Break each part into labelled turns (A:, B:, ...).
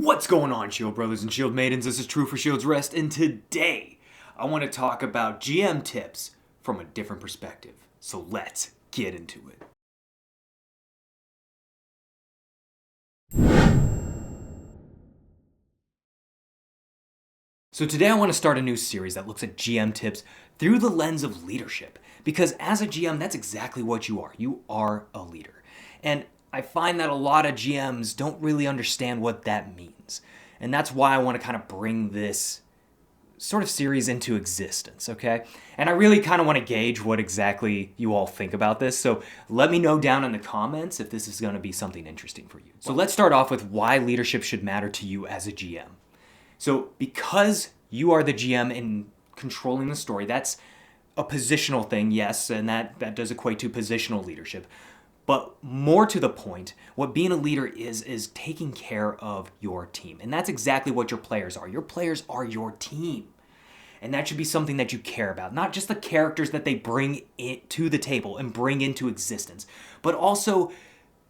A: What's going on, Shield Brothers and Shield Maidens? This is True for Shield's Rest, and today I want to talk about GM tips from a different perspective. So let's get into it. So today I want to start a new series that looks at GM tips through the lens of leadership. Because as a GM, that's exactly what you are. You are a leader. And I find that a lot of GMs don't really understand what that means. And that's why I want to kind of bring this sort of series into existence, okay? And I really kind of want to gauge what exactly you all think about this. So let me know down in the comments if this is going to be something interesting for you. So let's start off with why leadership should matter to you as a GM. So because you are the GM in controlling the story, that's a positional thing, yes, and that does equate to positional leadership. But more to the point, what being a leader is taking care of your team. And that's exactly what your players are. Your players are your team. And that should be something that you care about. Not just the characters that they bring to the table and bring into existence, but also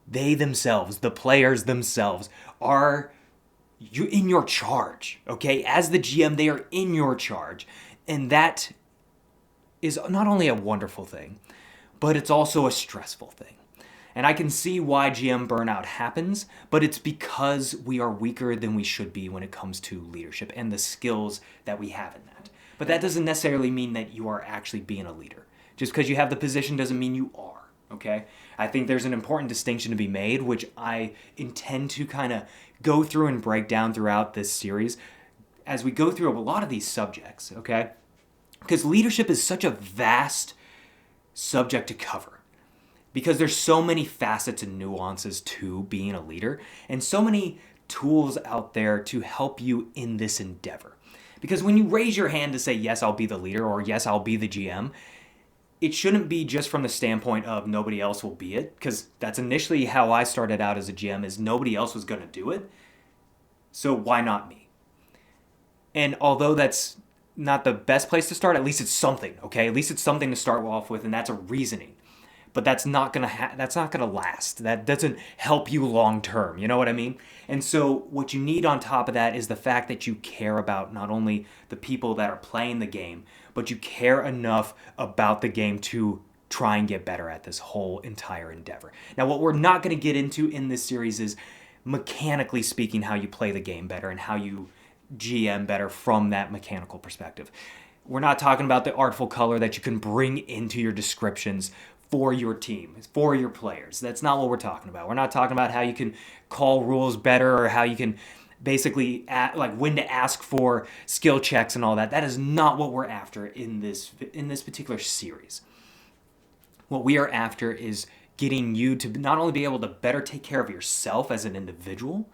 A: they themselves, the players themselves, are in your charge, okay? As the GM, they are in your charge. And that is not only a wonderful thing, but it's also a stressful thing. And I can see why GM burnout happens, but it's because we are weaker than we should be when it comes to leadership and the skills that we have in that. But that doesn't necessarily mean that you are actually being a leader. Just because you have the position doesn't mean you are, okay? I think there's an important distinction to be made, which I intend to kind of go through and break down throughout this series as we go through a lot of these subjects, okay? Because leadership is such a vast subject to cover. Because there's so many facets and nuances to being a leader and so many tools out there to help you in this endeavor. Because when you raise your hand to say, yes, I'll be the leader or yes, I'll be the GM, it shouldn't be just from the standpoint of nobody else will be it. Because that's initially how I started out as a GM, is nobody else was going to do it. So why not me? And although that's not the best place to start, at least it's something, okay? At least it's something to start off with, and that's a reasoning. But that's not gonna last. That doesn't help you long term. You know what I mean? And so what you need on top of that is the fact that you care about not only the people that are playing the game, but you care enough about the game to try and get better at this whole entire endeavor. Now, what we're not going to get into in this series is, mechanically speaking, how you play the game better and how you GM better from that mechanical perspective. We're not talking about the artful color that you can bring into your descriptions for your team, for your players. That's not what we're talking about. We're not talking about how you can call rules better or how you can basically when to ask for skill checks and all that. That is not what we're after in this particular series. What we are after is getting you to not only be able to better take care of yourself as an individual,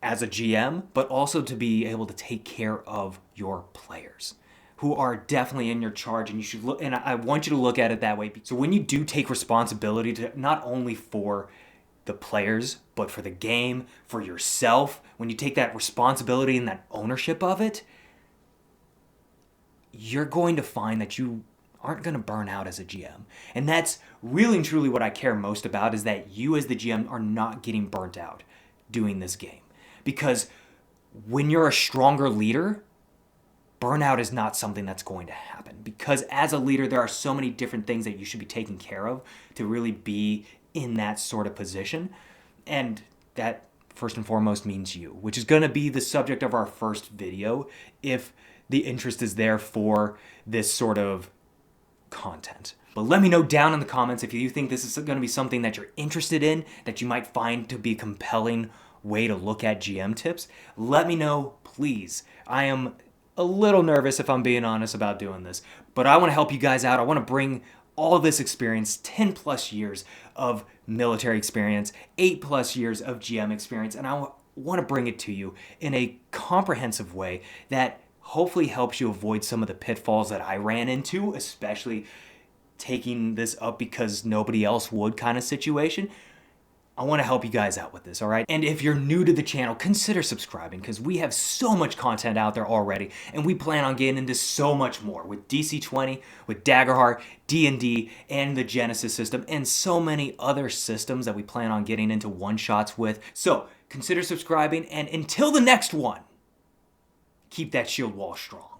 A: as a GM, but also to be able to take care of your players, who are definitely in your charge, and you should look. And I want you to look at it that way. So when you do take responsibility to not only for the players, but for the game, for yourself, when you take that responsibility and that ownership of it, you're going to find that you aren't going to burn out as a GM. And that's really and truly what I care most about, is that you as the GM are not getting burnt out doing this game. Because when you're a stronger leader, burnout is not something that's going to happen. Because as a leader, there are so many different things that you should be taking care of to really be in that sort of position. And that, first and foremost, means you, which is going to be the subject of our first video if the interest is there for this sort of content. But let me know down in the comments if you think this is going to be something that you're interested in, that you might find to be a compelling way to look at GM tips. Let me know, please. I am a little nervous, if I'm being honest, about doing this, but I want to help you guys out. I want to bring all this experience, 10 plus years of military experience, 8 plus years of GM experience, and I want to bring it to you in a comprehensive way that hopefully helps you avoid some of the pitfalls that I ran into, especially taking this up because nobody else would kind of situation. I want to help you guys out with this, all right? And if you're new to the channel, consider subscribing, because we have so much content out there already, and we plan on getting into so much more with DC-20, with Daggerheart, D&D, and the Genesis system, and so many other systems that we plan on getting into one-shots with. So consider subscribing, and until the next one, keep that shield wall strong.